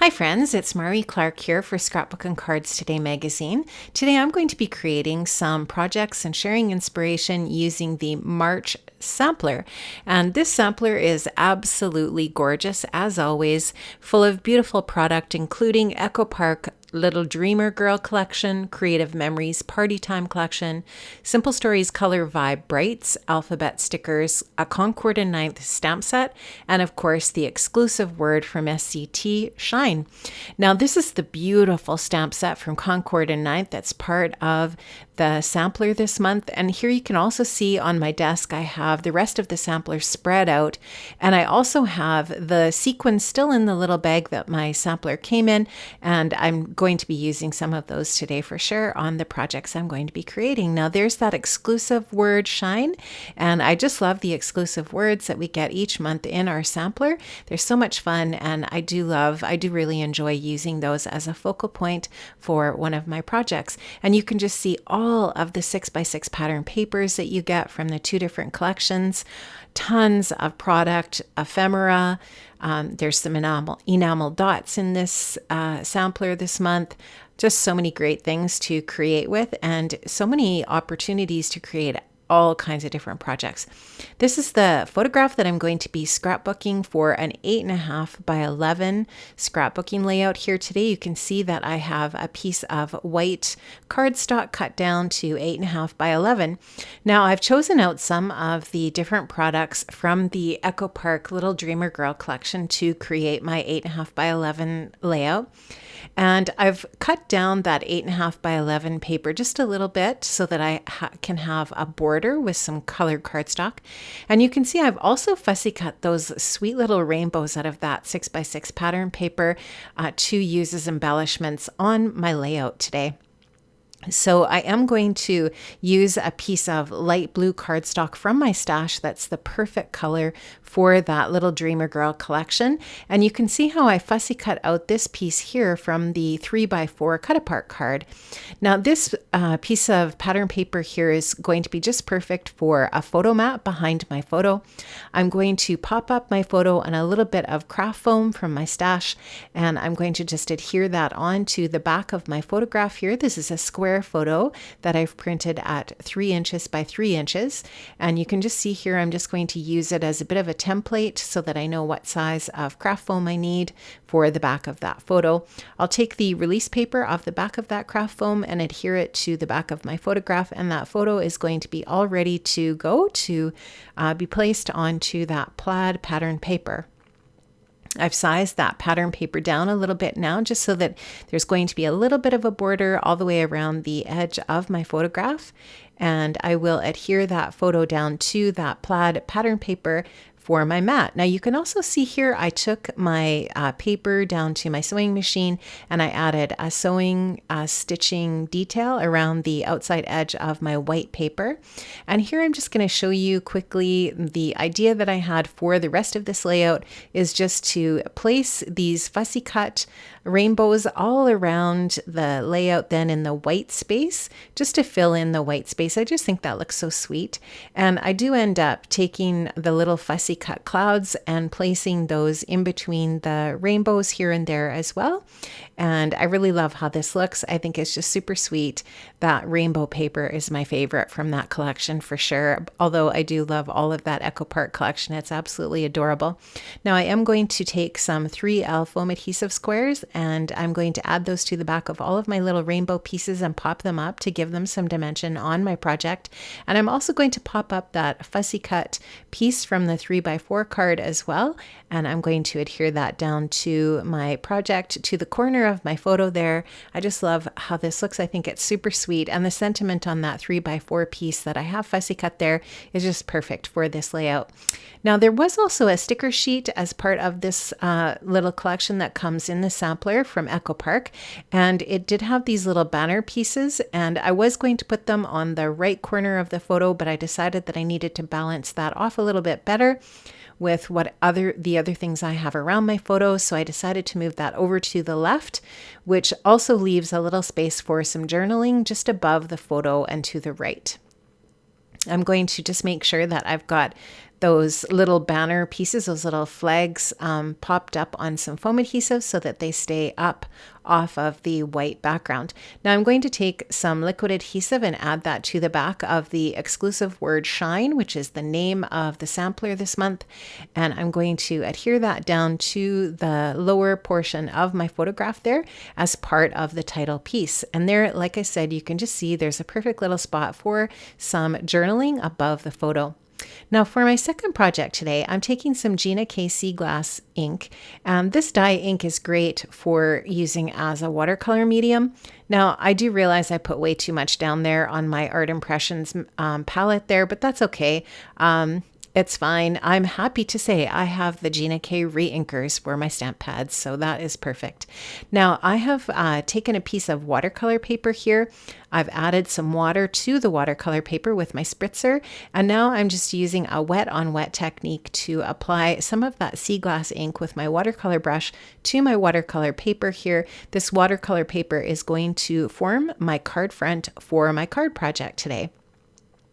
Hi friends, it's Marie Clarke here for Scrapbook and Cards Today magazine. Today I'm going to be creating some projects and sharing inspiration using the March sampler. And this sampler is absolutely gorgeous as always, full of beautiful product including Echo Park Little Dreamer Girl collection, Creative Memories Party Time collection, Simple Stories Color Vibe Brights, alphabet stickers, a Concord and Ninth stamp set, and of course the exclusive word from SCT, Shine. Now this is the beautiful stamp set from Concord and Ninth that's part of the sampler this month, and here you can also see on my desk I have the rest of the sampler spread out, and I also have the sequins still in the little bag that my sampler came in, and I'm going to be using some of those today for sure on the projects I'm going to be creating. Now there's that exclusive word Shine, and I just love the exclusive words that we get each month in our sampler. They're so much fun, and I do really enjoy using those as a focal point for one of my projects. And you can just see all of the 6x6 pattern papers that you get from the two different collections, tons of product, ephemera. There's some enamel dots in this sampler this month. Just so many great things to create with, and so many opportunities to create all kinds of different projects. This is the photograph that I'm going to be scrapbooking for an 8.5 by 11 scrapbooking layout here today. You can see that I have a piece of white cardstock cut down to 8.5 by 11. Now I've chosen out some of the different products from the Echo Park Little Dreamer Girl collection to create my 8.5 by 11 layout. And I've cut down that 8.5 by 11 paper just a little bit so that I can have a border with some colored cardstock. And you can see I've also fussy cut those sweet little rainbows out of that 6x6 pattern paper to use as embellishments on my layout today. So I am going to use a piece of light blue cardstock from my stash that's the perfect color for that Little Dreamer Girl collection. And you can see how I fussy cut out this piece here from the 3x4 cut apart card. Now this piece of pattern paper here is going to be just perfect for a photo mat behind my photo. I'm going to pop up my photo on a little bit of craft foam from my stash, and I'm going to just adhere that onto the back of my photograph here. This is a square photo that I've printed at 3 inches by 3 inches, and you can just see here I'm just going to use it as a bit of a template so that I know what size of craft foam I need for the back of that photo. I'll take the release paper off the back of that craft foam and adhere it to the back of my photograph, and that photo is going to be all ready to go to be placed onto that plaid pattern paper. I've sized that pattern paper down a little bit now just so that there's going to be a little bit of a border all the way around the edge of my photograph, and I will adhere that photo down to that plaid pattern paper for my mat. Now you can also see here I took my paper down to my sewing machine and I added a sewing stitching detail around the outside edge of my white paper. And here I'm just going to show you quickly the idea that I had for the rest of this layout is just to place these fussy cut rainbows all around the layout then in the white space, just to fill in the white space. I just think that looks so sweet. And I do end up taking the little fussy cut clouds and placing those in between the rainbows here and there as well. And I really love how this looks. I think it's just super sweet. That rainbow paper is my favorite from that collection for sure. Although I do love all of that Echo Park collection. It's absolutely adorable. Now I am going to take some 3L foam adhesive squares and I'm going to add those to the back of all of my little rainbow pieces and pop them up to give them some dimension on my project. And I'm also going to pop up that fussy cut piece from the 3x4 card as well. And I'm going to adhere that down to my project, to the corner of my photo there. I just love how this looks. I think it's super sweet. And the sentiment on that 3x4 piece that I have fussy cut there is just perfect for this layout. Now there was also a sticker sheet as part of this little collection that comes in the sampler from Echo Park, and it did have these little banner pieces, and I was going to put them on the right corner of the photo, but I decided that I needed to balance that off a little bit better with the other things I have around my photo. So I decided to move that over to the left, which also leaves a little space for some journaling just above the photo and to the right. I'm going to just make sure that I've got those little banner pieces, those little flags popped up on some foam adhesive so that they stay up off of the white background. Now I'm going to take some liquid adhesive and add that to the back of the exclusive word shine, which is the name of the sampler this month. And I'm going to adhere that down to the lower portion of my photograph there as part of the title piece. And there, like I said, you can just see there's a perfect little spot for some journaling above the photo. Now for my second project today, I'm taking some Gina K Sea Glass ink. This dye ink is great for using as a watercolor medium. Now I do realize I put way too much down there on my Art Impressions palette there, but that's okay. It's fine. I'm happy to say I have the Gina K re-inkers for my stamp pads, so that is perfect. Now I have taken a piece of watercolor paper here. I've added some water to the watercolor paper with my spritzer, and now I'm just using a wet on wet technique to apply some of that sea glass ink with my watercolor brush to my watercolor paper here. This watercolor paper is going to form my card front for my card project today.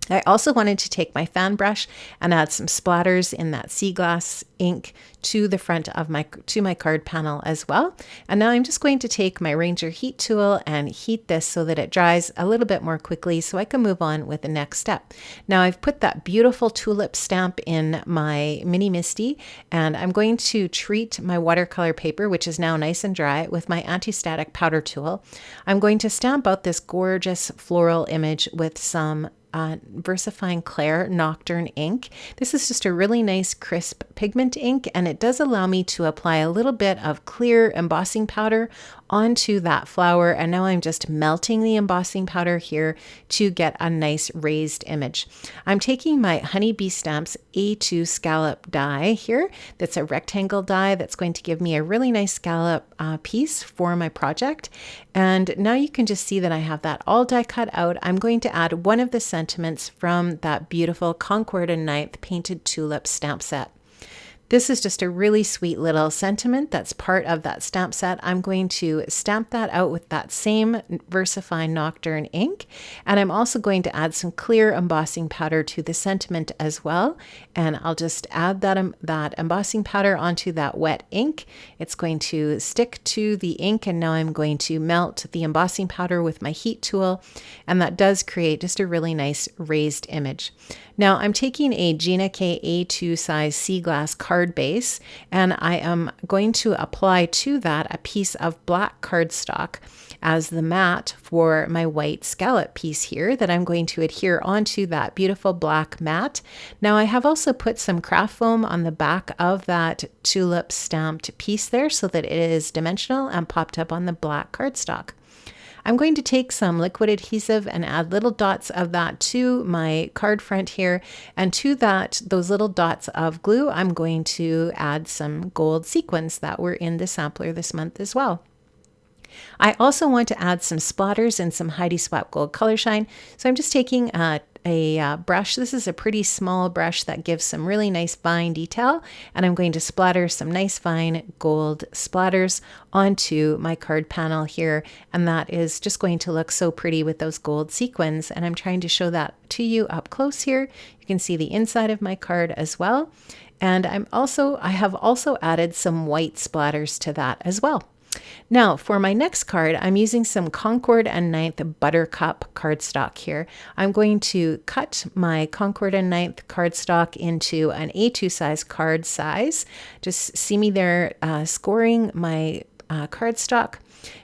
I also wanted to take my fan brush and add some splatters in that sea glass ink to the front of my card panel as well. And now I'm just going to take my Ranger heat tool and heat this so that it dries a little bit more quickly so I can move on with the next step. Now I've put that beautiful tulip stamp in my Mini Misty, and I'm going to treat my watercolor paper, which is now nice and dry, with my anti-static powder tool. I'm going to stamp out this gorgeous floral image with some VersaFine Clarke Nocturne ink. This is just a really nice crisp pigment ink, and it does allow me to apply a little bit of clear embossing powder onto that flower. And now I'm just melting the embossing powder here to get a nice raised image. I'm taking my Honeybee Stamps A2 scallop die here. That's a rectangle die that's going to give me a really nice scallop piece for my project. And now you can just see that I have that all die cut out. I'm going to add one of the sentiments from that beautiful Concord and Ninth painted tulip stamp set. This is just a really sweet little sentiment that's part of that stamp set. I'm going to stamp that out with that same VersaFine Nocturne ink. And I'm also going to add some clear embossing powder to the sentiment as well. And I'll just add that embossing powder onto that wet ink. It's going to stick to the ink, and now I'm going to melt the embossing powder with my heat tool. And that does create just a really nice raised image. Now I'm taking a Gina K A2 size sea glass card base, and I am going to apply to that a piece of black cardstock as the mat for my white scallop piece here that I'm going to adhere onto that beautiful black mat. Now I have also put some craft foam on the back of that tulip stamped piece there so that it is dimensional and popped up on the black cardstock. I'm going to take some liquid adhesive and add little dots of that to my card front here. And to those little dots of glue, I'm going to add some gold sequins that were in the sampler this month as well. I also want to add some splatters and some Heidi Swap Gold Color Shine. So I'm just taking a brush. This is a pretty small brush that gives some really nice fine detail, and I'm going to splatter some nice fine gold splatters onto my card panel here, and that is just going to look so pretty with those gold sequins. And I'm trying to show that to you up close here. You can see the inside of my card as well, and I have also added some white splatters to that as well. Now for my next card, I'm using some Concord and Ninth Buttercup cardstock here. I'm going to cut my Concord and Ninth cardstock into an A2 size card size. Just see me there scoring my cardstock.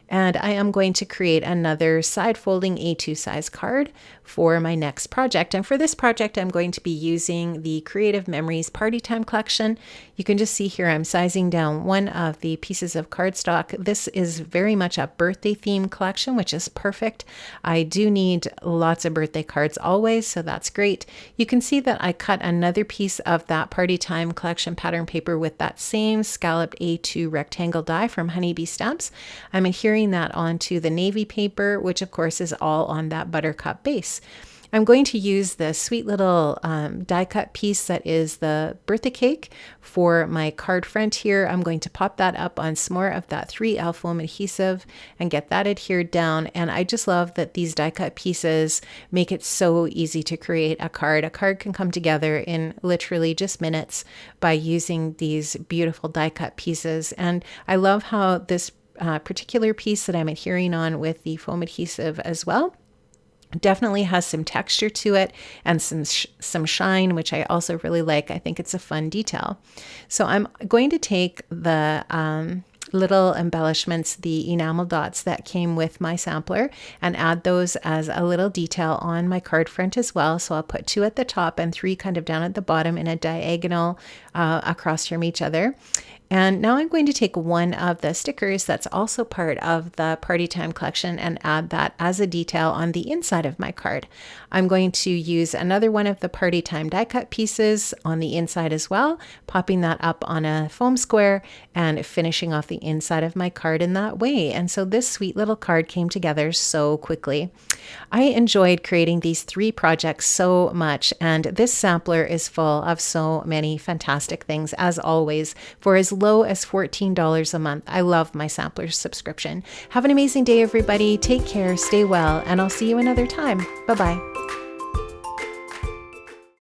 And I am going to create another side folding A2 size card for my next project. And for this project, I'm going to be using the Creative Memories Party Time collection. You can just see here I'm sizing down one of the pieces of cardstock. This is very much a birthday theme collection, which is perfect. I do need lots of birthday cards always, so that's great. You can see that I cut another piece of that Party Time collection pattern paper with that same scalloped A2 rectangle die from Honeybee Stamps. I'm adhering that onto the navy paper, which of course is all on that buttercup base. I'm going to use the sweet little die cut piece that is the birthday cake for my card front here. I'm going to pop that up on some more of that 3L foam adhesive and get that adhered down. And I just love that these die cut pieces make it so easy to create a card. A card can come together in literally just minutes by using these beautiful die cut pieces. And I love how this particular piece that I'm adhering on with the foam adhesive as well definitely has some texture to it and some shine, which I also really like. I think it's a fun detail. So I'm going to take the little embellishments, the enamel dots that came with my sampler, and add those as a little detail on my card front as well. So I'll put 2 at the top and 3 kind of down at the bottom in a diagonal across from each other. And now I'm going to take one of the stickers that's also part of the Party Time collection and add that as a detail on the inside of my card. I'm going to use another one of the Party Time die cut pieces on the inside as well, popping that up on a foam square and finishing off the inside of my card in that way. And so this sweet little card came together so quickly. I enjoyed creating these 3 projects so much, and this sampler is full of so many fantastic things, as always, for as low as $14 a month. I love my sampler subscription. Have an amazing day, everybody. Take care, stay well, and I'll see you another time. Bye-bye.